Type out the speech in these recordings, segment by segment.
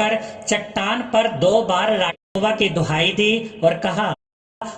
होकर चट्टान पर 2 बार यहोवा की दुहाई दी और कहा,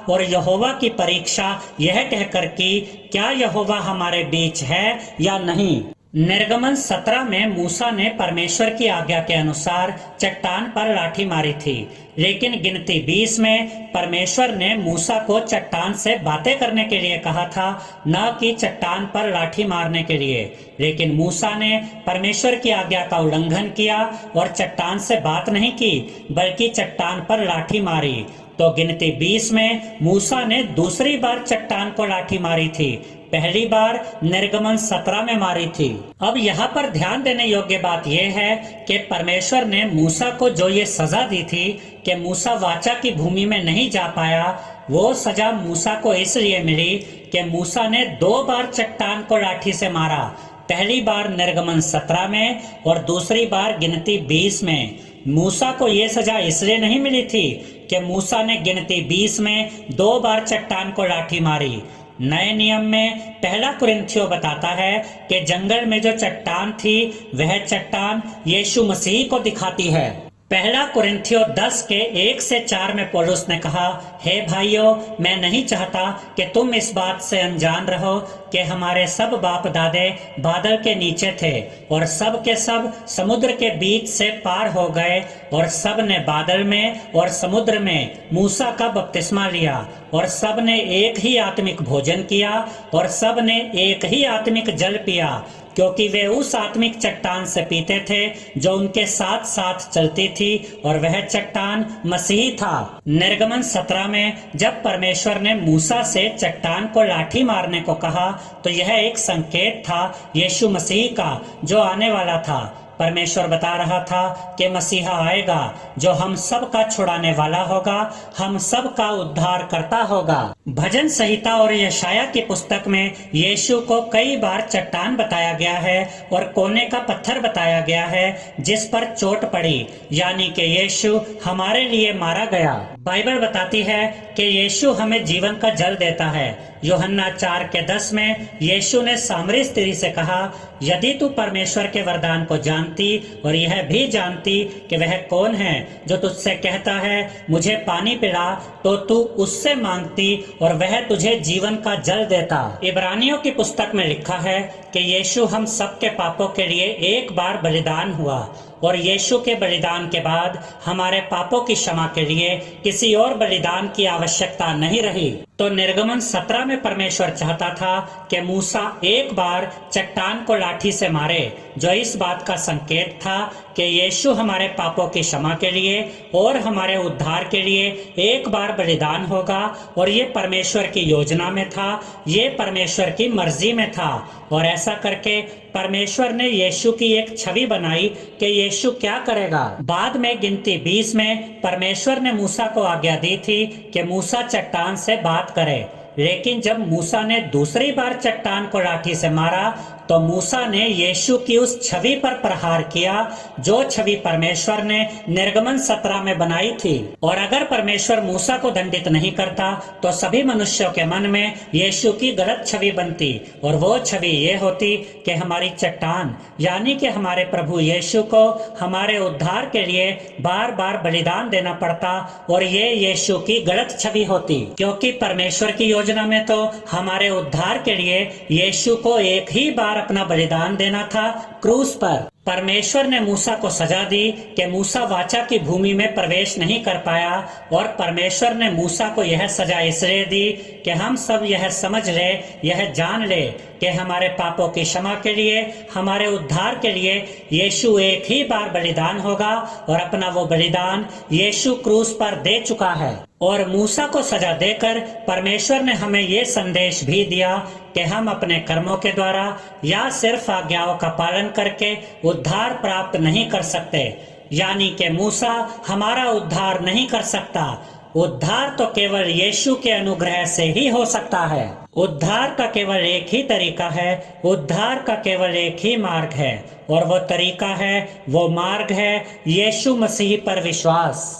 और यहोवा की परीक्षा यह कहकर कि क्या यहोवा हमारे बीच है या नहीं। निर्गमन 17 में मूसा ने परमेश्वर की आज्ञा के अनुसार चट्टान पर लाठी मारी थी, लेकिन गिनती 20 में परमेश्वर ने मूसा को चट्टान से बातें करने के लिए कहा था, न कि चट्टान पर लाठी मारने के लिए। लेकिन मूसा ने परमेश्वर की आज्ञा का उल्लंघन किया और चट्टान से बात नहीं की, बल्कि चट्टान पर लाठी मारी। तो गिनती 20 में मूसा ने दूसरी बार चट्टान को लाठी मारी थी, पहली बार निर्गमन 17 में मारी थी। अब यहाँ पर ध्यान देने योग्य बात यह है कि परमेश्वर ने मूसा को जो ये सजा दी थी कि मूसा वाचा की भूमि में नहीं जा पाया, वो सजा मूसा को इसलिए मिली कि मूसा ने 2 बार चट्टान को लाठी से मारा, पहली बार निर्गमन 17 में और दूसरी बार गिनती 20 में। मूसा को ये सजा इसलिए नहीं मिली थी कि मूसा ने गिनती 20 में 2 बार चट्टान को लाठी मारी। नए नियम में पहला कुरिन्थियों बताता है कि जंगल में जो चट्टान थी वह चट्टान यीशु मसीह को दिखाती है। पहला कुरिन्थियों 10 के 1 से 4 में पौलुस ने कहा, हे भाइयों, मैं नहीं चाहता कि तुम इस बात से अनजान रहो कि हमारे सब बाप दादे बादल के नीचे थे और सब के सब समुद्र के बीच से पार हो गए और सब ने बादल में और समुद्र में मूसा का बपतिस्मा लिया और सब ने एक ही आत्मिक भोजन किया और सब ने एक ही आत्मिक जल पिया, क्योंकि वे उस आत्मिक चट्टान से पीते थे जो उनके साथ साथ चलती थी और वह चट्टान मसीह था। निर्गमन 17 में जब परमेश्वर ने मूसा से चट्टान को लाठी मारने को कहा तो यह एक संकेत था यीशु मसीह का जो आने वाला था। परमेश्वर बता रहा था कि मसीहा आएगा जो हम सब का छुड़ाने वाला होगा, हम सब का उद्धार करता होगा। भजन संहिता और यशाया की पुस्तक में यीशु को कई बार चट्टान बताया गया है और कोने का पत्थर बताया गया है जिस पर चोट पड़ी, यानी कि यीशु हमारे लिए मारा गया। बाइबल बताती है कि यीशु हमें जीवन का जल देता है। यूहन्ना 4 के 10 में यीशु ने सामरी स्त्री से कहा, यदि तू परमेश्वर के वरदान को जानती और यह भी जानती कि वह कौन है जो तुझसे कहता है मुझे पानी पिला, तो तू उससे मांगती और वह तुझे जीवन का जल देता। इब्रानियों की पुस्तक में लिखा है कि यीशु हम सबके पापों के लिए एक बार बलिदान हुआ और यीशु के बलिदान के बाद हमारे पापों की क्षमा के लिए किसी और बलिदान की आवश्यकता नहीं रही। तो निर्गमन 17 में परमेश्वर चाहता था कि मूसा एक बार चट्टान को लाठी से मारे, जो इस बात का संकेत था कि यीशु हमारे पापों की क्षमा के लिए और हमारे उद्धार के लिए एक बार बलिदान होगा। और ये परमेश्वर की योजना में था, ये परमेश्वर की मर्जी में था। और ऐसा करके परमेश्वर ने यीशु की एक छवि बनाई कि यीशु क्या करेगा। बाद में गिनती 20 में परमेश्वर ने मूसा को आज्ञा दी थी कि मूसा चट्टान से बात करे, लेकिन जब मूसा ने दूसरी बार चट्टान को लाठी से मारा तो मूसा ने यीशु की उस छवि पर प्रहार किया जो छवि परमेश्वर ने निर्गमन 17 में बनाई थी। और अगर परमेश्वर मूसा को दंडित नहीं करता तो सभी मनुष्यों के मन में यीशु की गलत छवि बनती, और वो छवि ये होती कि हमारी चट्टान यानी कि हमारे प्रभु यीशु को हमारे उद्धार के लिए बार बार बलिदान देना पड़ता, और ये यीशु की गलत छवि होती, क्योंकि परमेश्वर की योजना में तो हमारे उद्धार के लिए यीशु को एक ही बार अपना बलिदान देना था क्रूस पर। परमेश्वर ने मूसा को सजा दी कि मूसा वाचा की भूमि में प्रवेश नहीं कर पाया, और परमेश्वर ने मूसा को यह सजा इसलिए दी कि हम सब यह समझ ले, यह जान ले कि हमारे पापों की क्षमा के लिए, हमारे उद्धार के लिए यीशु एक ही बार बलिदान होगा, और अपना वो बलिदान यीशु क्रूस पर दे चुका है। और मूसा को सजा देकर परमेश्वर ने हमें ये संदेश भी दिया कि हम अपने कर्मों के द्वारा या सिर्फ आज्ञाओं का पालन करके उद्धार प्राप्त नहीं कर सकते, यानी कि मूसा हमारा उद्धार नहीं कर सकता। उद्धार तो केवल यीशु के अनुग्रह से ही हो सकता है। उद्धार का केवल एक ही तरीका है, उद्धार का केवल एक ही मार्ग है, और वो तरीका है, वो मार्ग है यीशु मसीह पर विश्वास।